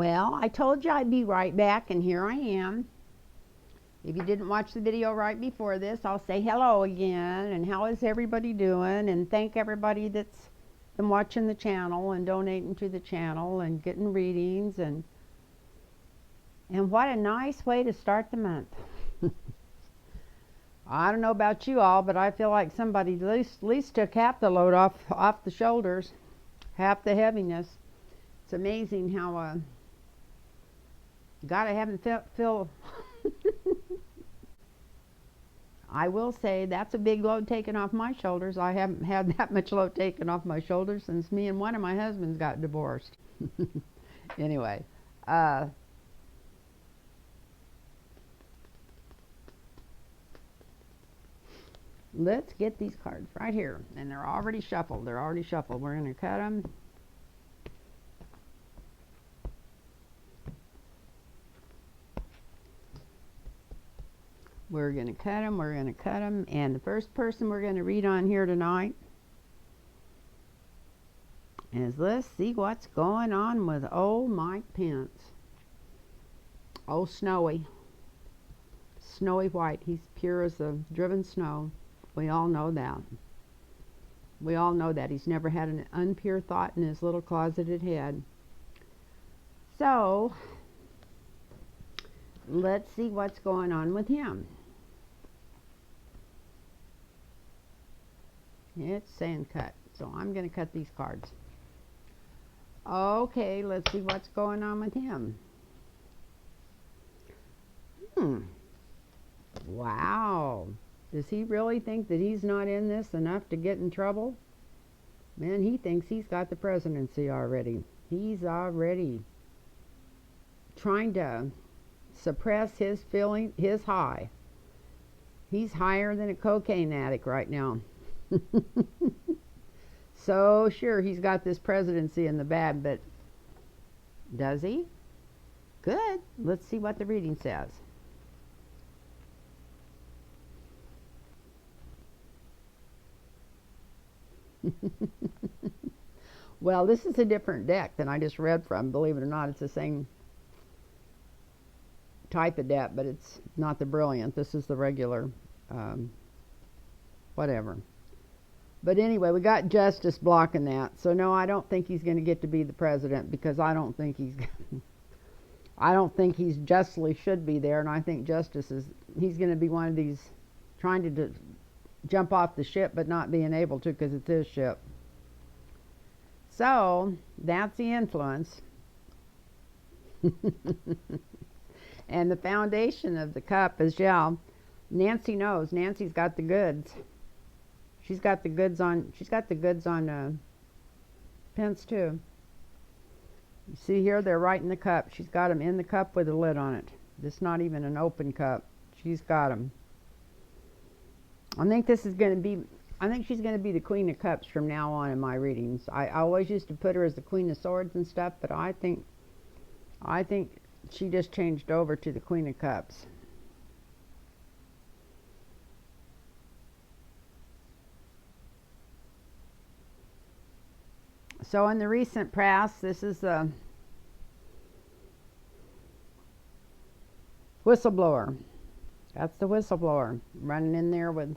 Well, I told you I'd be right back, and here I am. If you didn't watch the video right before this, I'll say hello again, and how is everybody doing, and thank everybody that's been watching the channel and donating to the channel and getting readings, and what a nice way to start the month. I don't know about you all, but I feel like somebody at least took half the load off the shoulders, half the heaviness. It's amazing how God, I haven't feel I will say that's a big load taken off my shoulders. I haven't had that much load taken off my shoulders since me and one of my husbands got divorced. Anyway, let's get these cards right here. And they're already shuffled. We're going to cut them. We're going to cut them, and the first person we're going to read on here tonight is, let's see what's going on with old Mike Pence. Oh, snowy white. He's pure as the driven snow. We all know that. He's never had an unpure thought in his little closeted head. So, let's see what's going on with him. It's saying cut, so I'm going to cut these cards. Okay, let's see what's going on with him. Wow. Does he really think that he's not in this enough to get in trouble? Man, he thinks he's got the presidency already. He's already trying to suppress his feeling, his high. He's higher than a cocaine addict right now. So sure, he's got this presidency in the bag, but does he? Good. Let's see what the reading says. Well, this is a different deck than I just read from. Believe it or not, it's the same type of deck, but it's not the brilliant. This is the regular, whatever. But anyway, we got justice blocking that. So no, I don't think he's going to get to be the president, because I don't think he's justly should be there, and I think he's going to be one of these trying to jump off the ship but not being able to because it's his ship. So that's the influence. And the foundation of the cup is, yeah, Nancy knows. Nancy's got the goods. She's got the goods on Pence too. You see here, they're right in the cup. She's got them in the cup with a lid on it. This is not even an open cup. She's got them. I think she's going to be the Queen of Cups from now on in my readings. I always used to put her as the Queen of Swords and stuff, but I think she just changed over to the Queen of Cups. So in the recent past, this is the whistleblower. That's the whistleblower running in there with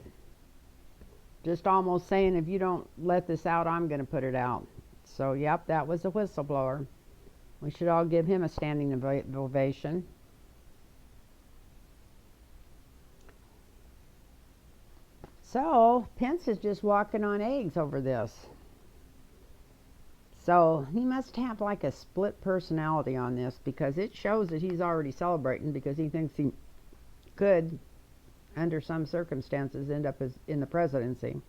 just almost saying, if you don't let this out, I'm going to put it out. So, yep, that was a whistleblower. We should all give him a standing ovation. So, Pence is just walking on eggs over this. So, he must have like a split personality on this, because it shows that he's already celebrating, because he thinks he could, under some circumstances, end up in the presidency.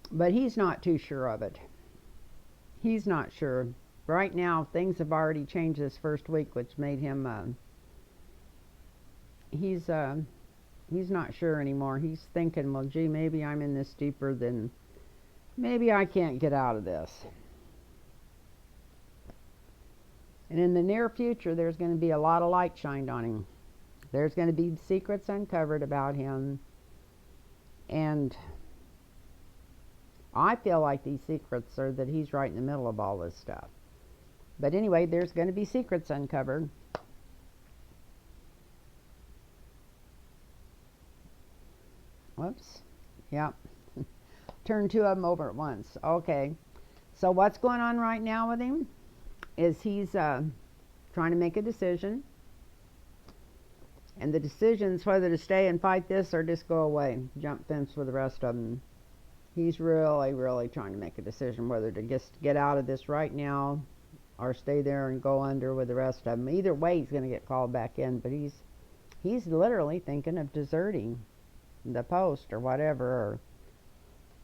But he's not too sure of it. He's not sure. Right now, things have already changed this first week, which made him, he's not sure anymore. He's thinking, well, gee, maybe I'm in this deeper than, maybe I can't get out of this. And in the near future, there's going to be a lot of light shined on him. There's going to be secrets uncovered about him. And I feel like these secrets are that he's right in the middle of all this stuff. But anyway, there's going to be secrets uncovered. Whoops. Yep. Turn two of them over at once. Okay. So what's going on right now with him is he's trying to make a decision. And the decision's whether to stay and fight this or just go away. Jump fence with the rest of them. He's really, really trying to make a decision whether to just get out of this right now or stay there and go under with the rest of them. Either way, he's going to get called back in. But he's literally thinking of deserting the post or whatever, or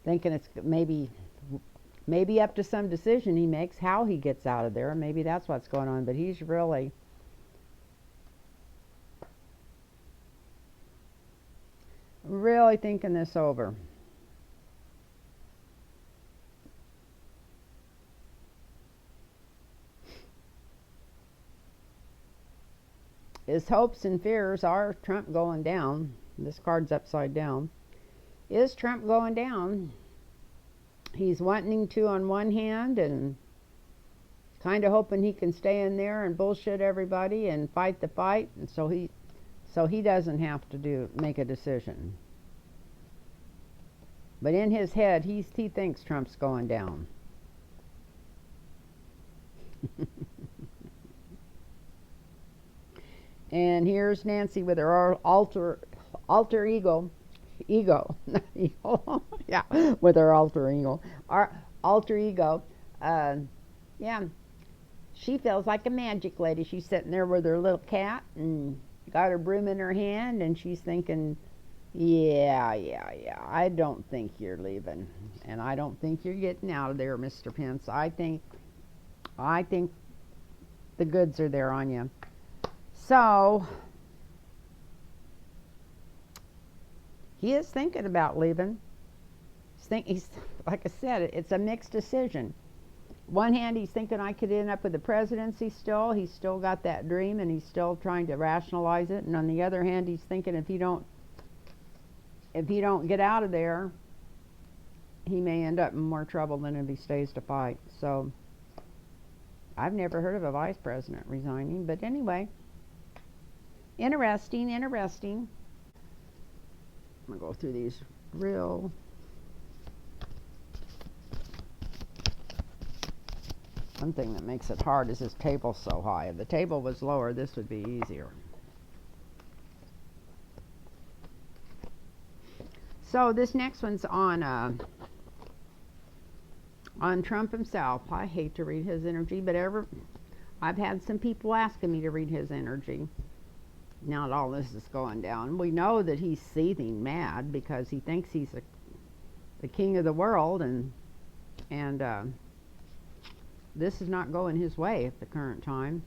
thinking it's maybe up to some decision he makes how he gets out of there. Maybe that's what's going on. But he's really thinking this over. His hopes and fears are Trump going down. This card's upside down. Is Trump going down? He's wanting to on one hand and kind of hoping he can stay in there and bullshit everybody and fight the fight, and so he doesn't have to make a decision. But in his head, he thinks Trump's going down. And here's Nancy with her alter ego, yeah, with her alter ego, yeah. She feels like a magic lady. She's sitting there with her little cat and got her broom in her hand, and she's thinking, yeah, I don't think you're leaving, and I don't think you're getting out of there, Mr. Pence. I think the goods are there on you. So he is thinking about leaving. He's like I said, it's a mixed decision. One hand, he's thinking I could end up with the presidency still. He's still got that dream, and he's still trying to rationalize it. And on the other hand, he's thinking if he don't get out of there, he may end up in more trouble than if he stays to fight. So I've never heard of a vice president resigning, but anyway. Interesting. I'm going to go through these real. One thing that makes it hard is this table so high. If the table was lower, this would be easier. So this next one's on Trump himself. I hate to read his energy, but I've had some people asking me to read his energy. Now that all this is going down, we know that he's seething mad because he thinks he's the king of the world, and this is not going his way at the current time.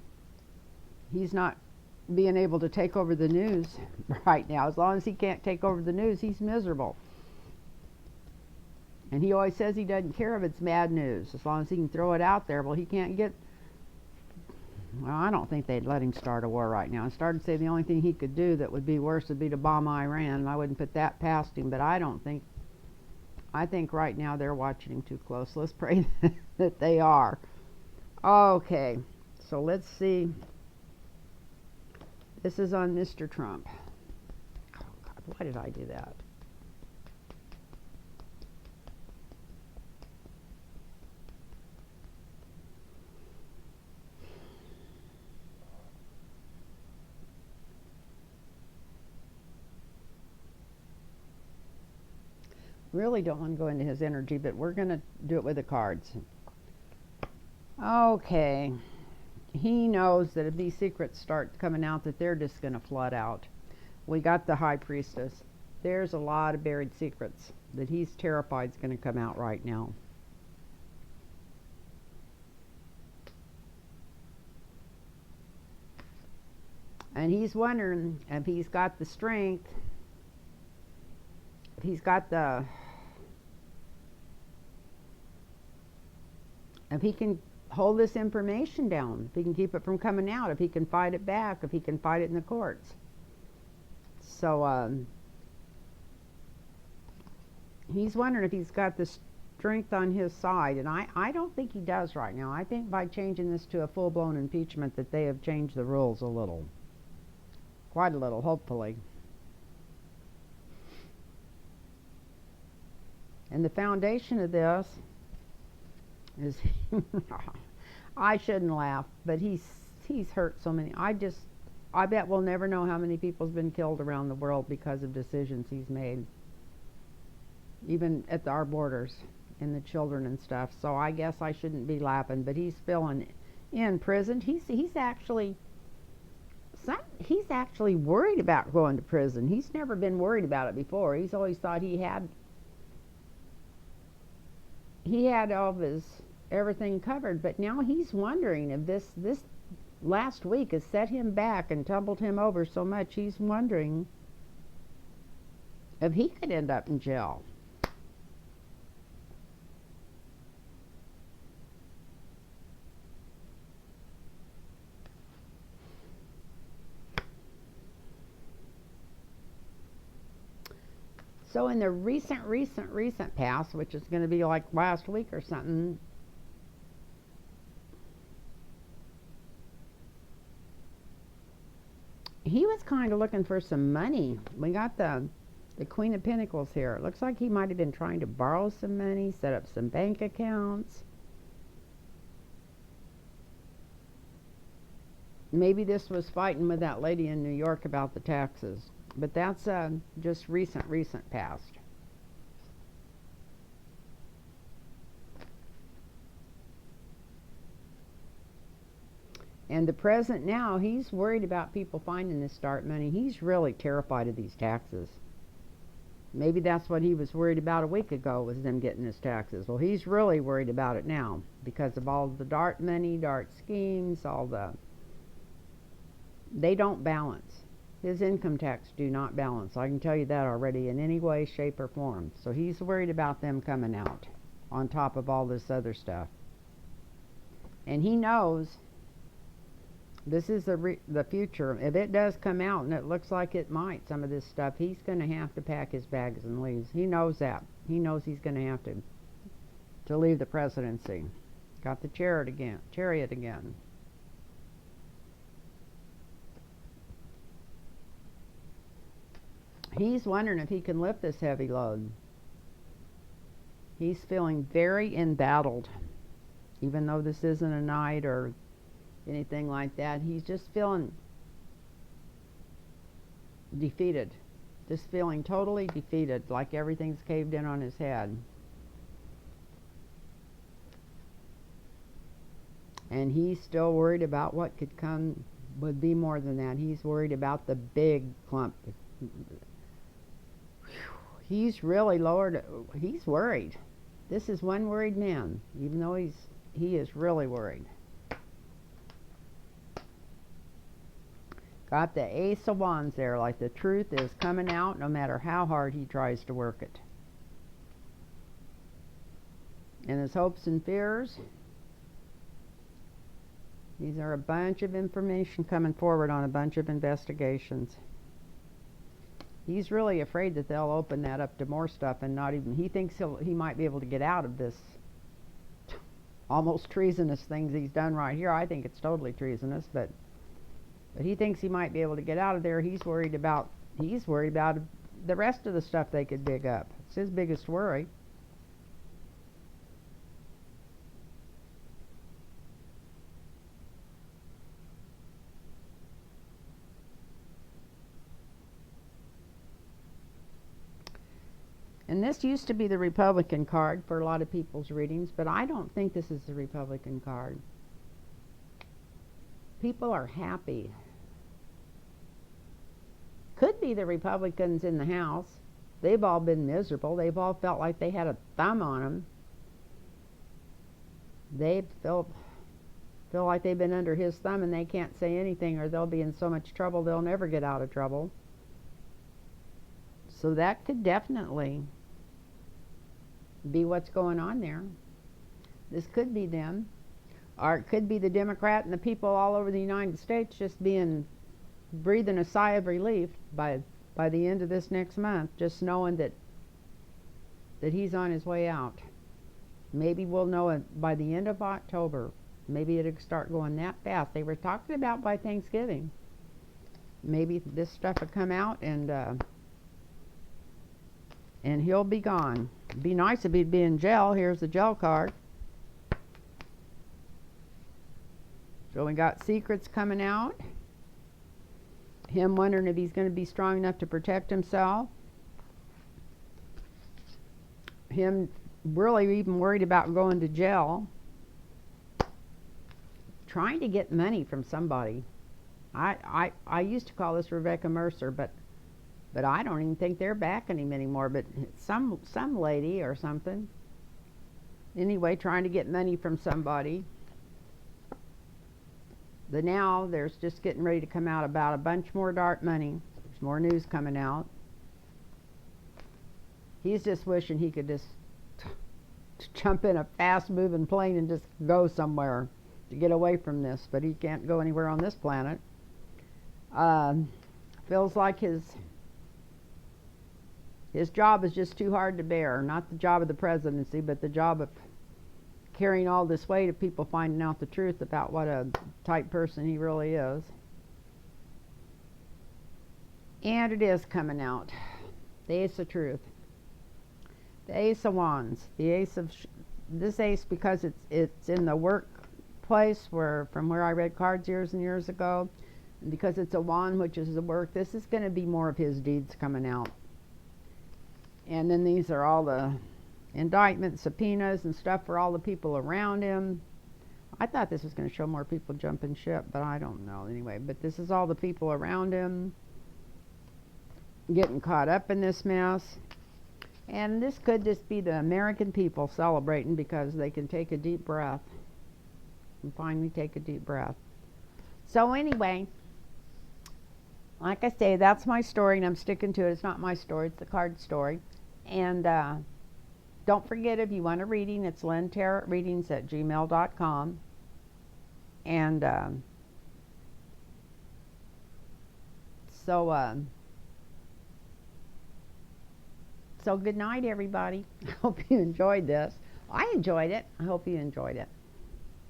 He's not being able to take over the news right now. As long as he can't take over the news, he's miserable. And he always says he doesn't care if it's bad news, as long as he can throw it out there. Well, he can't get. Well, I don't think they'd let him start a war right now. I started to say the only thing he could do that would be worse would be to bomb Iran, and I wouldn't put that past him, but I think right now they're watching him too close. Let's pray that they are. Okay, so let's see. This is on Mr. Trump. Oh, God, why did I do that? Really don't want to go into his energy, but we're going to do it with the cards. Okay. He knows that if these secrets start coming out, that they're just going to flood out. We got the High Priestess. There's a lot of buried secrets that he's terrified is going to come out right now. And he's wondering if he's got the strength, if he can hold this information down, if he can keep it from coming out, if he can fight it back, if he can fight it in the courts. So he's wondering if he's got the strength on his side, and I don't think he does right now. I think by changing this to a full-blown impeachment that they have changed the rules a little. Quite a little, hopefully. And the foundation of this is I shouldn't laugh, but he's hurt so many. I bet we'll never know how many people's been killed around the world because of decisions he's made, even at our borders, and the children and stuff. So I guess I shouldn't be laughing, but he's still in prison. He's actually worried about going to prison. He's never been worried about it before. He's always thought he had all of his everything covered, but now he's wondering if this last week has set him back and tumbled him over so much. He's wondering if he could end up in jail. So in the recent past, which is going to be like last week or something, he was kind of looking for some money. We got the Queen of Pentacles here. It looks like he might have been trying to borrow some money, set up some bank accounts. Maybe this was fighting with that lady in New York about the taxes. But that's just recent past. And the present now, he's worried about people finding this start money. He's really terrified of these taxes. Maybe that's what he was worried about a week ago, was them getting his taxes. Well, he's really worried about it now because of all the DART money, DART schemes, they don't balance. His income tax do not balance. I can tell you that already in any way, shape, or form. So he's worried about them coming out on top of all this other stuff. And he knows this is the future. If it does come out, and it looks like it might, some of this stuff, he's going to have to pack his bags and leave. He knows that. He knows he's going to have to leave the presidency. Got the chariot again. He's wondering if he can lift this heavy load. He's feeling very embattled. Even though this isn't a night or anything like that, he's just feeling defeated. Just feeling totally defeated, like everything's caved in on his head. And he's still worried about what could come, would be more than that. He's worried about the big clump. He's really lowered. He's worried. This is one worried man, even though he is really worried. Got the Ace of Wands there, like the truth is coming out no matter how hard he tries to work it. And his hopes and fears. These are a bunch of information coming forward on a bunch of investigations. He's really afraid that they'll open that up to more stuff and not even, he thinks he might be able to get out of this almost treasonous things he's done right here. I think it's totally treasonous, but he thinks he might be able to get out of there. He's worried about the rest of the stuff they could dig up. It's his biggest worry. And this used to be the Republican card for a lot of people's readings, but I don't think this is the Republican card. People are happy. Could be the Republicans in the House. They've all been miserable. They've all felt like they had a thumb on them. They feel like they've been under his thumb and they can't say anything, or they'll be in so much trouble they'll never get out of trouble. So that could definitely be what's going on there. This could be them. Or it could be the Democrat and the people all over the United States just breathing a sigh of relief by the end of this next month, just knowing that he's on his way out. Maybe we'll know it by the end of October. Maybe it'll start going that fast. They were talking about by Thanksgiving. Maybe this stuff will come out and he'll be gone. It'd be nice if he'd be in jail. Here's the jail card. So we got secrets coming out. Him wondering if he's going to be strong enough to protect himself. Him really even worried about going to jail. Trying to get money from somebody. I used to call this Rebecca Mercer, but I don't even think they're backing him anymore. But some lady or something. Anyway, trying to get money from somebody. But now there's just getting ready to come out about a bunch more dark money. There's more news coming out. He's just wishing he could just jump in a fast-moving plane and just go somewhere to get away from this, but he can't go anywhere on this planet. Feels like his job is just too hard to bear. Not the job of the presidency, but the job of carrying all this weight of people finding out the truth about what a type person he really is. And it is coming out. The Ace of Truth. The Ace of Wands. The Ace of... this ace, because it's in the workplace from where I read cards years and years ago, and because it's a wand, which is the work, this is going to be more of his deeds coming out. And then these are all the indictments, subpoenas, and stuff for all the people around him. I thought this was going to show more people jumping ship, but I don't know anyway. But this is all the people around him getting caught up in this mess. And this could just be the American people celebrating because they can take a deep breath. And finally take a deep breath. So anyway, like I say, that's my story, and I'm sticking to it. It's not my story, it's the card story. And don't forget, if you want a reading, it's lynntarotreadings@gmail.com. And so good night, everybody. I hope you enjoyed this. I enjoyed it. I hope you enjoyed it.